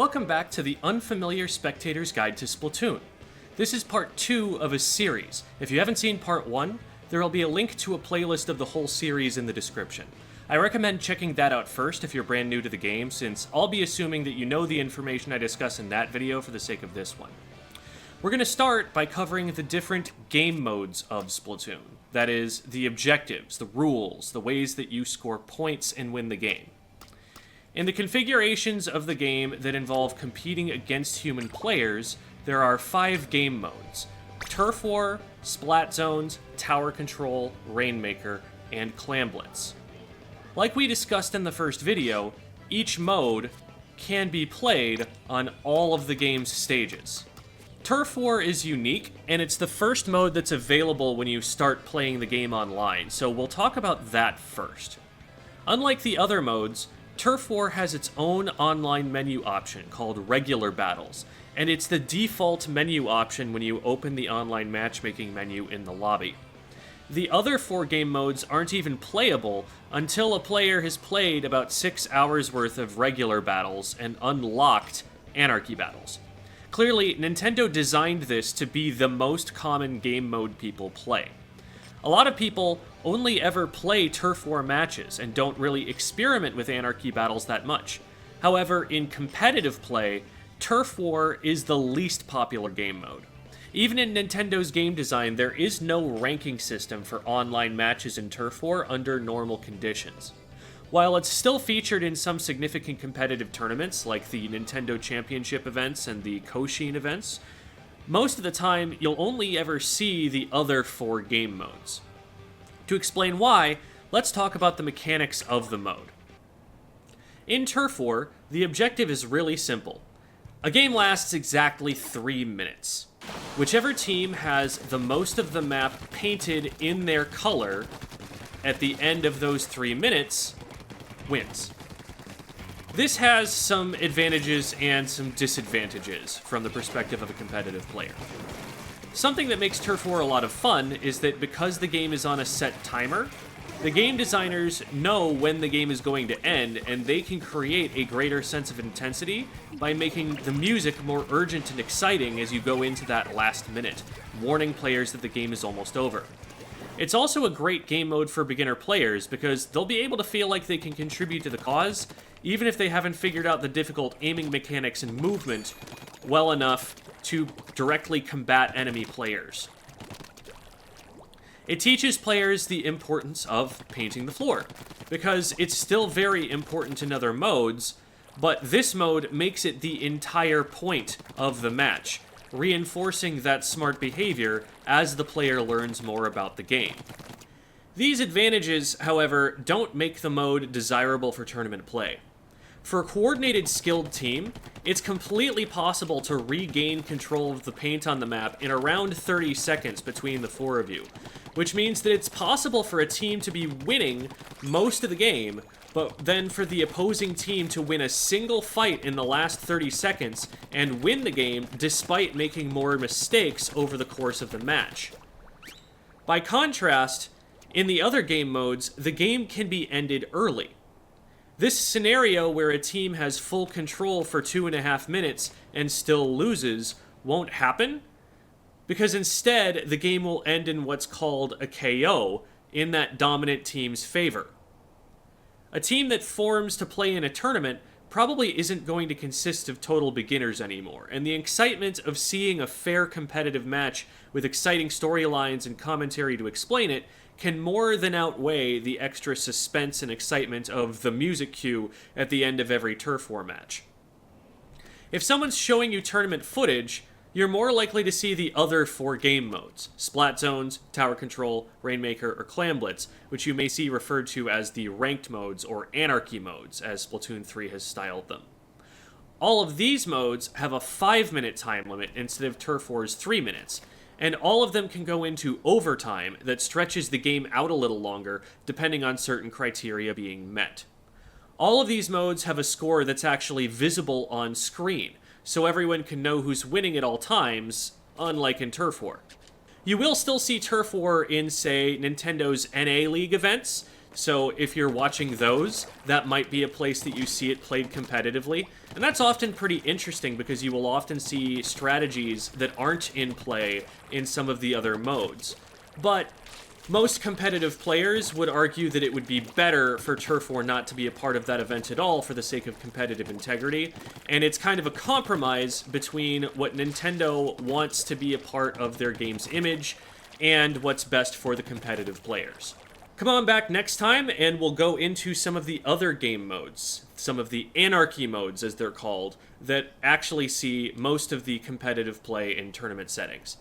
Welcome back to the Unfamiliar Spectator's Guide to Splatoon. This is part 2 of a series. If you haven't seen part 1, there will be a link to a playlist of the whole series in the description. I recommend checking that out first if you're brand new to the game, since I'll be assuming that you know the information I discuss in that video for the sake of this one. We're going to start by covering the different game modes of Splatoon. That is, the objectives, the rules, the ways that you score points and win the game. In the configurations of the game that involve competing against human players, there are 5 game modes: Turf War, Splat Zones, Tower Control, Rainmaker, and Clamblitz. Like we discussed in the first video, each mode can be played on all of the game's stages. Turf War is unique, and it's the first mode that's available when you start playing the game online, so we'll talk about that first. Unlike the other modes, Turf War has its own online menu option called Regular Battles, and it's the default menu option when you open the online matchmaking menu in the lobby. The other 4 game modes aren't even playable until a player has played about 6 hours worth of regular battles and unlocked Anarchy battles. Clearly, Nintendo designed this to be the most common game mode people play. A lot of people only ever play Turf War matches and don't really experiment with Anarchy battles that much. However, in competitive play, Turf War is the least popular game mode. Even in Nintendo's game design, there is no ranking system for online matches in Turf War under normal conditions. While it's still featured in some significant competitive tournaments, like the Nintendo Championship events and the Koshien events, most of the time you'll only ever see the other 4 game modes. To explain why, let's talk about the mechanics of the mode. In Turf War, the objective is really simple. A game lasts exactly 3 minutes. Whichever team has the most of the map painted in their color at the end of those 3 minutes wins. This has some advantages and some disadvantages from the perspective of a competitive player. Something that makes Turf War a lot of fun is that because the game is on a set timer, the game designers know when the game is going to end, and they can create a greater sense of intensity by making the music more urgent and exciting as you go into that last minute, warning players that the game is almost over. It's also a great game mode for beginner players because they'll be able to feel like they can contribute to the cause, even if they haven't figured out the difficult aiming mechanics and movement well enough to directly combat enemy players. It teaches players the importance of painting the floor, because it's still very important in other modes, but this mode makes it the entire point of the match, reinforcing that smart behavior as the player learns more about the game. These advantages, however, don't make the mode desirable for tournament play. For a coordinated, skilled team, it's completely possible to regain control of the paint on the map in around 30 seconds between the 4 of you, which means that it's possible for a team to be winning most of the game, but then for the opposing team to win a single fight in the last 30 seconds and win the game despite making more mistakes over the course of the match. By contrast, in the other game modes, the game can be ended early. This scenario where a team has full control for 2.5 minutes and still loses won't happen, because instead the game will end in what's called a KO in that dominant team's favor. A team that forms to play in a tournament probably isn't going to consist of total beginners anymore, and the excitement of seeing a fair competitive match with exciting storylines and commentary to explain it can more than outweigh the extra suspense and excitement of the music cue at the end of every Turf War match. If someone's showing you tournament footage, you're more likely to see the other 4 game modes: Splat Zones, Tower Control, Rainmaker, or Clamblitz, which you may see referred to as the ranked modes or Anarchy modes, as Splatoon 3 has styled them. All of these modes have a 5-minute time limit instead of Turf War's 3 minutes, and all of them can go into overtime that stretches the game out a little longer, depending on certain criteria being met. All of these modes have a score that's actually visible on screen, so everyone can know who's winning at all times, unlike in Turf War. You will still see Turf War in, say, Nintendo's NA League events, So if you're watching those, that might be a place that you see it played competitively. And that's often pretty interesting because you will often see strategies that aren't in play in some of the other modes. But most competitive players would argue that it would be better for Turf War not to be a part of that event at all for the sake of competitive integrity, and it's kind of a compromise between what Nintendo wants to be a part of their game's image and what's best for the competitive players. Come on back next time, and we'll go into some of the other game modes, some of the anarchy modes, as they're called, that actually see most of the competitive play in tournament settings.